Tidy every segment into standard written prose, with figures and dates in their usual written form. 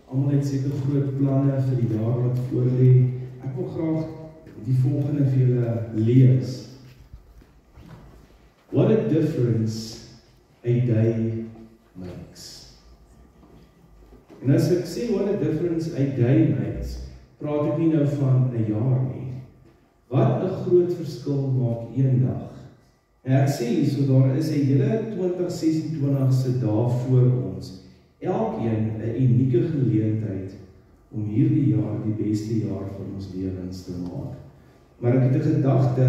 Almal het seker groot planne vir die jaar wat voor lê. Ek wil graag die volgende vir julle lees. What a difference a day makes. En as ek sê what a difference a day makes, praat ek nie nou van 'n jaar nie. Wat 'n groot verskil maak een dag. En ek sê hierso, daar is 'n hele 2026 se dae voor ons. Elkeen 'n unieke geleentheid om hierdie jaar die beste jaar van ons lewens te maak. Maar ek het 'n gedagte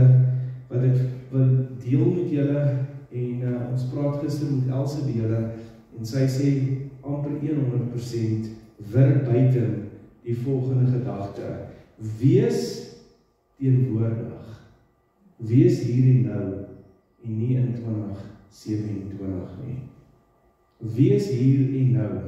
wat ek wil deel met julle en ons praat gister met Else by julle en sy sê amper 100% verbuiten die volgende gedagte. Wees teenwoordig. Wees hier en nou en nie in 2027 nie. Wees hier en nou.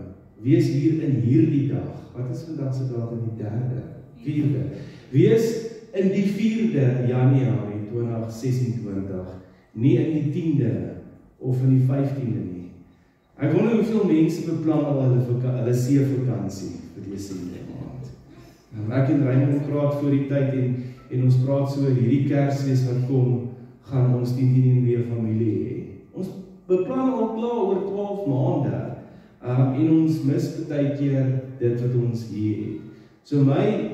Wees hier in hierdie dag. Wat is vandag se datum? Die 3de, 4de. Wees in die 4de Januarie 2026, nie in die 10de of in die 15de nie. Ek wonder hoeveel mense beplan al hulle seevakansie vir Desember maand. Ek en Raymond praat voor die tyd en ons praat so hierdie Kersfees wat kom, gaan ons die 10 weer familie hê. Ons beplan al klaar oor 12 maande en ons mis baie keer dit wat ons hier het. So my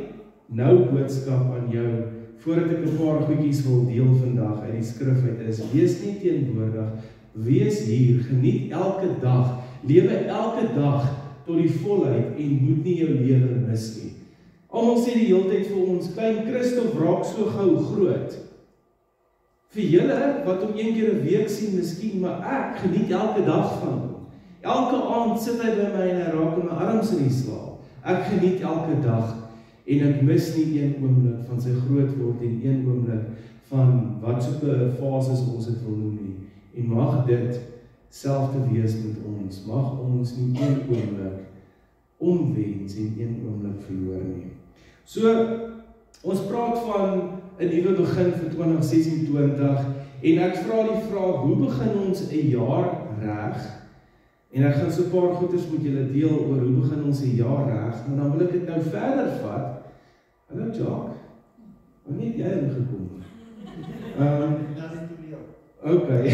nou boodskap aan jou, voordat ek 'n paar goedjies wil deel vandag uit die skrif uit is, wees nie teenwoordig, wees hier, geniet elke dag, lewe elke dag tot die volheid en moet nie jou lewe mis nie. Almal sê die hele tyd vir ons, klein Christof raak so gou groot. Vir julle, wat om een keer 'n week sien miskien, maar ek geniet elke dag van hom. Elke aand sit hy by my en hy raak my arms in die slaap. Ek geniet elke dag en ek mis nie een oomblik van sy groot word en een oomblik van wat sope fases ons het wil noem nie. En mag dit selfde wees met ons. Mag ons nie een oomblik omwens en een oomblik verloor nie. So, ons praat van 'n nuwe begin vir 2026 en ek vra die vraag, hoe begin ons 'n jaar reg? En ek gaan so 'n paar goeders met julle deel oor hoe begin ons 'n jaar reg, maar dan wil ek dit nou verder vat. Hallo Jacques, wanneer het jy ingekom? Okay.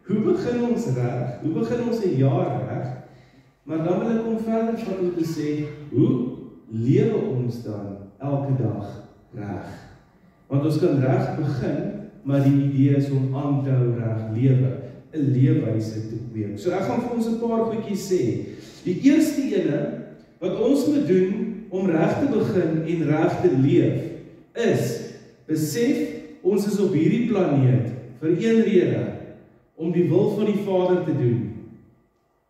Hoe begin ons reg? Hoe begin ons 'n jaar reg? Maar dan wil ek om verder vat om te sê, hoe lewe ons dan elke dag reg? Want ons kan reg begin, maar die idee is om aan te hou reg lewe, 'n leefwyse te kweek. So ek gaan vir ons 'n paar goedjies sê. Die eerste ene wat ons moet doen om reg te begin en reg te leef, is besef ons is op hierdie planeet vir een rede, om die wil van die Vader te doen.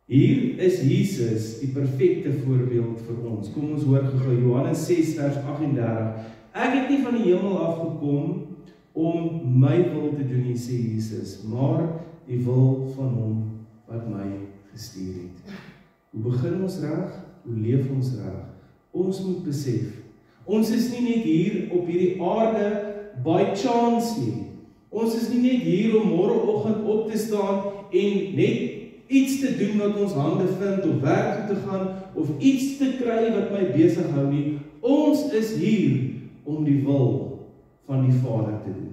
Hier is Jesus die perfekte voorbeeld vir ons. Kom ons hoor gou Johannes 6 vers 38. Ek het nie van die hemel afgekom om my wil te doen, sê Jesus, maar die wil van hom wat my gestuur het. Hoe begin ons reg? Hoe leef ons reg? Ons moet besef, ons is nie net hier op hierdie aarde by chance nie. Ons is nie net hier om môreoggend op te staan en net iets te doen wat ons hande vind, of werk toe te gaan, of iets te kry wat my besig hou nie. Ons is hier om die wil van die Vader te doen.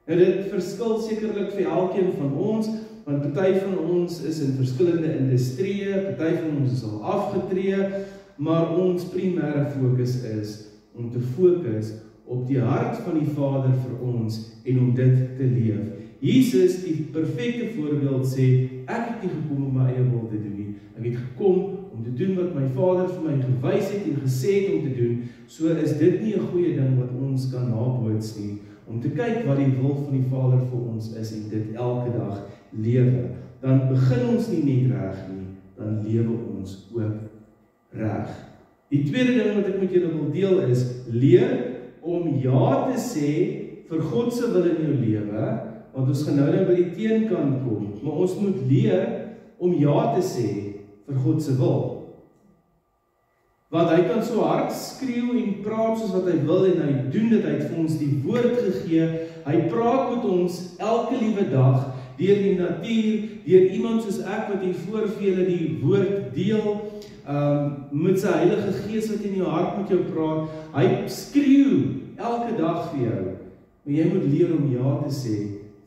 En dit verskil sekerlik vir elkeen van ons, want party van ons is in verskillende industrieë, party van ons is al afgetree, maar ons primêre fokus is om te fokus op die hart van die Vader vir ons en om dit te leef. Jesus, die perfekte voorbeeld, sê, ek het nie gekom om my eie wil te doen nie. Ek het gekom om te doen wat my Vader vir my gewys het en gesê het om te doen. So is dit nie 'n goeie ding wat ons kan naboots nie, om te kyk wat die wil van die Vader vir ons is en dit elke dag lewe. Dan begin ons nie net reg nie, dan lewe ons ook reg. Die tweede ding wat ek met julle wil deel is, leer om ja te sê vir God se wil in jou lewe, want ons gaan nou by die teenkant kom, maar ons moet leer om ja te sê vir God se wil. Want hy kan so hard skreeu en praat soos wat hy wil en hy doen dit, hy het vir ons die woord gegee, hy praat met ons elke liewe dag, deur die natuur, deur iemand soos ek wat hier voor vir julle die woord deel, met sy Heilige Gees wat in jou hart met jou praat. Hy skreeu elke dag vir jou. Maar jy moet leer om ja te sê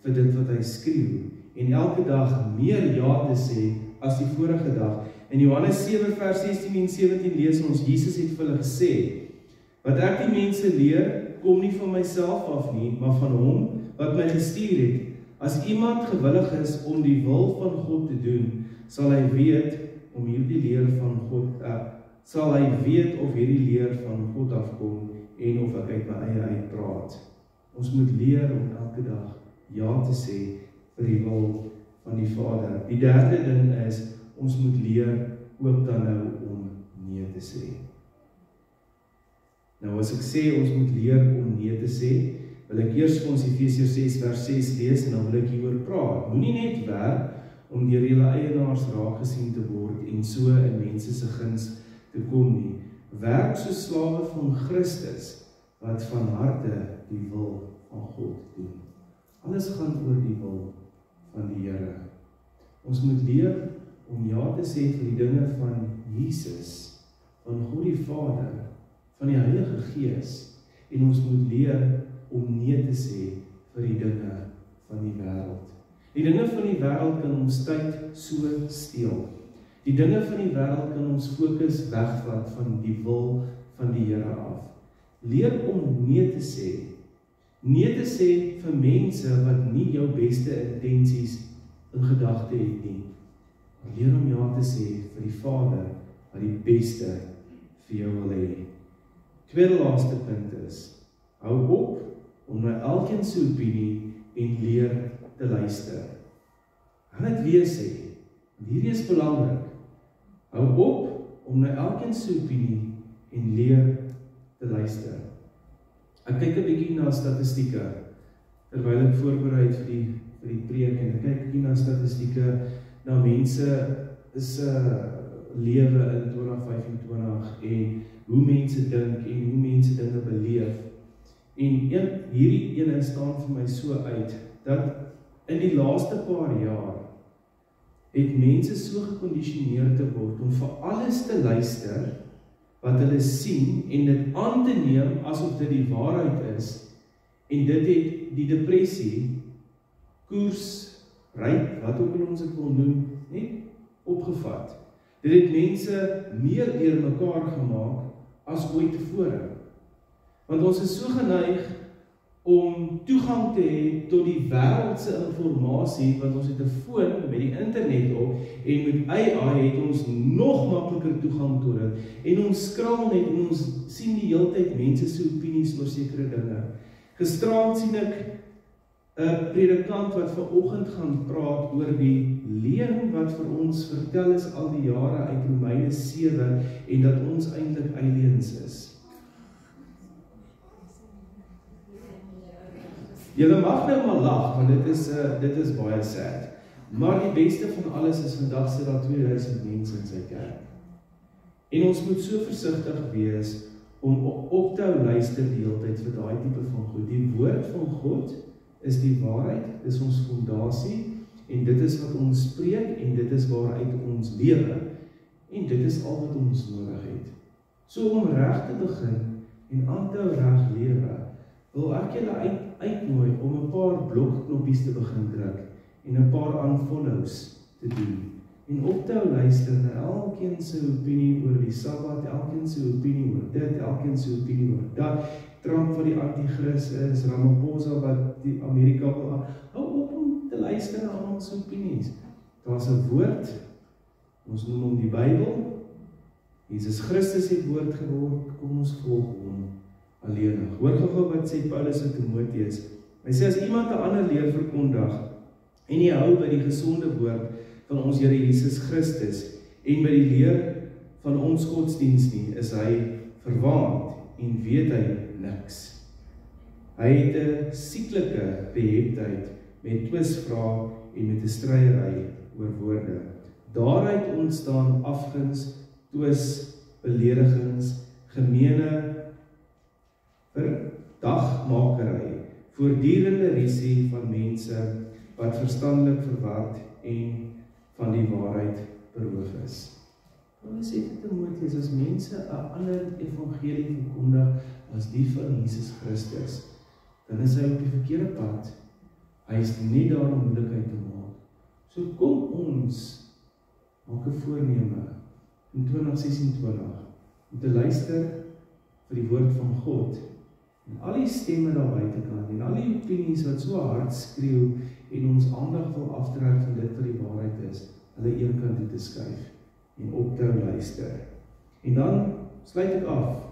vir dit wat hy skreeu. En elke dag meer ja te sê as die vorige dag. In Johannes 7 vers 16 en 17 lees ons, Jesus het vir hulle gesê, wat ek die mense leer, kom nie van myself af nie, maar van hom wat my gestuur het. As iemand gewillig is om die wil van God te doen, sal hy weet om hierdie leer van God, sal hy weet of hierdie leer van God afkom en of ek uit my eie uitpraat. Ons moet leer om elke dag ja te sê vir die wil van die Vader. Die derde ding is, ons moet leer ook dan nou om nee te sê. Nou as ek sê, ons moet leer om nee te sê, wil ek eers vir ons Efesiërs 6 vers 6 lees en dan wil ek hieroor praat. Moenie net werk om deur julle eienaars raak gesien te word en so in mense se guns te kom nie. Werk soos slawe van Christus, wat van harte die wil van God doen. Alles gaan oor die wil van die Here. Ons moet leer om ja te sê vir die dinge van Jesus, van God die Vader, van die Heilige Gees, en ons moet leer om nee te sê vir die dinge van die wêreld. Die dinge van die wêreld kan ons tyd so steel. Die dinge van die wêreld kan ons fokus wegvat van die wil van die Here af. Leer om nee te sê. Nee te sê vir mense wat nie jou beste intensies in gedagte het nie. Leer om ja te sê vir die Vader wat die beste vir jou wil hê. Tweede laaste punt is, hou op om na elkeen se opinie en leer te luister. Gaan dit weer sê, hierdie is belangrik. Hou op om na elkeen se opinie en leer te luister. Ek kyk 'n bietjie na statistieke terwyl ek voorberei vir die preek en ek kyk 'n bietjie na statistieke na mense se lewe in 2025 en hoe mense dink en hoe mense dinge beleef. En hierdie ene staan vir my so uit dat in die laaste paar jaar het mense so gekondisioneer te word om vir alles te luister wat hulle sien en dit aan te neem asof dit die waarheid is, en dit het die depressie, koers, ryk, wat ook in ons het wil noem, net opgevat. Dit het mense meer deur mekaar gemaak as ooit tevore. Want ons is so geneig om toegang te hê tot die wêreldse informasie, want ons het 'n foon met die internet op, en met AI het ons nog makliker toegang tot dit, en ons skraal net, en ons sien die hele tyd mense se opinies oor sekere dinge. Gisterand sien ek 'n predikant wat vanoggend gaan praat oor die leuen wat vir ons vertel is al die jare uit Romeine 7, en dat ons eintlik aliens is. Julle mag nou maar lag, want dit is baie sad. Maar die beste van alles is vandag sit daar 2000 mense in sy kerk. En ons moet so versigtig wees om op te hou luister die hele tyd vir daai tipe van goed. Die woord van God is die waarheid, dis ons fondasie, en dit is wat ons spreek, en dit is waaruit ons lewe, en dit is al wat ons nodig het. So om reg te begin, en aan te hou reg lewe, wil ek julle uitnooi om 'n paar blokknoppies te begin druk, en 'n paar unfollows te doen, en op te hou luister na elkeen se opinie oor die Sabbat, elkeen se opinie oor dit, elkeen se opinie oor dat, Trump wat die anti-kris is, Ramaphosa wat die Amerika wil, hou op om te luister na almal se opinies. Daar's 'n woord, ons noem hom die Bybel, Jesus Christus het woord geword, kom ons volg hom alleenig. Hoor gou wat sê Paulus in Timoteus. Hy sê as iemand 'n ander leer verkondig en nie hou by die gesonde woord van ons Here Jesus Christus en by die leer van ons godsdiens nie, is hy verwaand en weet hy niks. Hy het 'n sieklike beheptheid met twisvrae en met 'n stryery oor woorde. Daaruit ontstaan afguns, twis, beledigings, gemeene verdagmakery, voortdurende risie van mense wat verstandelik verward en van die waarheid beroof is. Paulus sê vir Timoteus, as mense 'n ander evangelie verkondig as die van Jesus Christus, dan is hy op die verkeerde pad. Hy is nie daar om moeilikheid te maak. So kom ons maak 'n voorneme in 2026 om te luister vir die woord van God en al die stemme daar buitekant en al die opinies wat so hard skreeu en ons aandag wil aftrek van dit wat die waarheid is, hulle een kant toe te skuif en op te luister. En dan sluit ek af.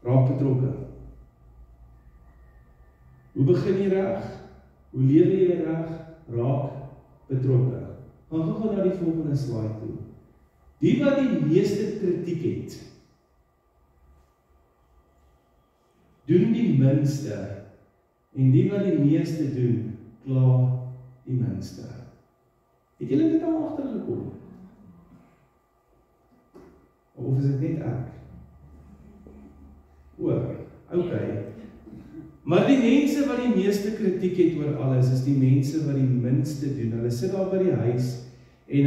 Raak betrokke. Hoe begin jy reg? Hoe lewe jy reg? Raak betrokke. Gaan gou na die volgende slide toe. Die wat die meeste kritiek het, doen die minste, en die wat die meeste doen, kla die minste. Het julle dit al agtergekom? Of is dit net ek? Okay. Maar die mense wat die meeste kritiek het oor alles, is die mense wat die minste doen. Hulle sit daar by die huis, en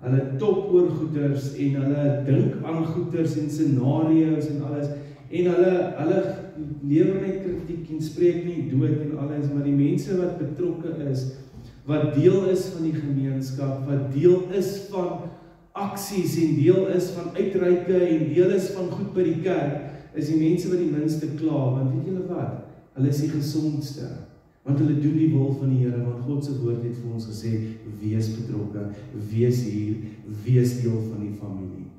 hulle top oor goeders, en hulle dink aan goeders, en scenario's, en alles, en hulle lewer net kritiek, en spreek nie dood, en alles, maar die mense wat betrokke is, wat deel is van die gemeenskap, wat deel is van aksies, en deel is van uitreike, en deel is van goed by die kerk, is die mense wat die minste kla, want weet julle wat? Hulle is die gesondste, want hulle doen die wil van die Here, want God se woord het vir ons gesê, wees betrokke, wees hier, wees deel van die familie.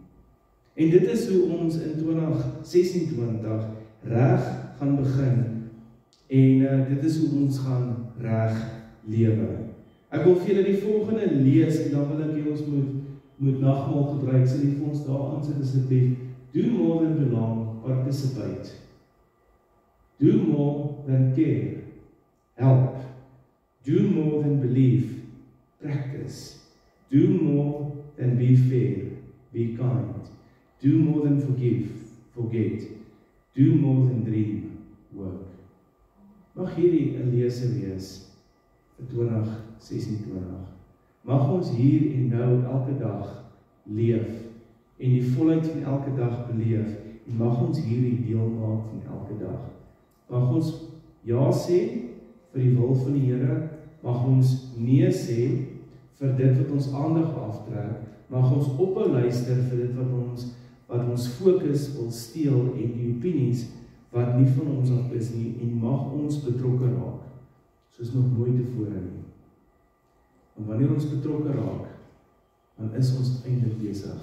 En dit is hoe ons in 2026 reg gaan begin, en dit is hoe ons gaan reg lewe. Ek wil vir julle die volgende lees, en dan wil ek jy ons moet nagmaal gebruik, sal die vir ons daar aansit asseblief. Do more than belong, participate. Do more than care, help. Do more than believe, practice. Do more than be fair, be kind. Do more than forgive, forget. Do more than dream, work. Mag hierdie 'n lese wees vir 2026. Mag ons hier en nou elke dag leef en die volheid van elke dag beleef en mag ons hierdie deel maak van elke dag. Mag ons ja sê vir die wil van die Here, mag ons nee sê vir dit wat ons aandag aftrek, mag ons ophou luister vir dit wat ons fokus wil steel en die opinies wat nie van ons af is nie, en mag ons betrokke raak, soos nog nooit tevore nie. En wanneer ons betrokke raak, dan is ons eintlik besig.